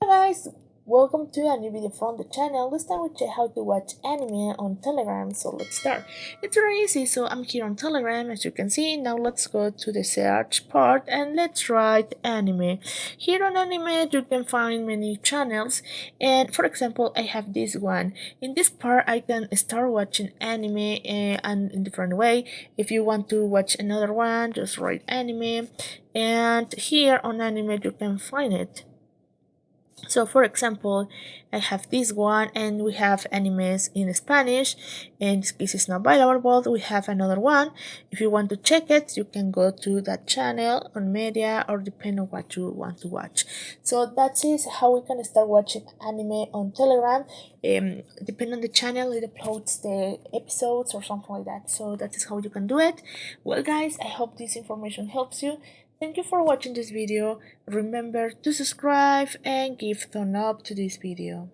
Guys, welcome to a new video from the channel. This time we check how to watch anime on Telegram. So let's start. It's very easy. So I'm here on Telegram, as you can see. Now let's go to the search part and let's write anime. Here on anime you can find many channels, and for example I have this one. In this part I can start watching anime and in different way. If you want to watch another one, just write anime, and here on anime you can find it. So for example, I have this one and we have animes in Spanish. In this case it's not available, but we have another one. If you want to check it, you can go to that channel on media or depend on what you want to watch. So that is how we can start watching anime on Telegram. Depending on the channel, it uploads the episodes or something like that. So that is how you can do it. Well guys, I hope this information helps you. Thank you for watching this video. Remember to subscribe and give thumb up to this video.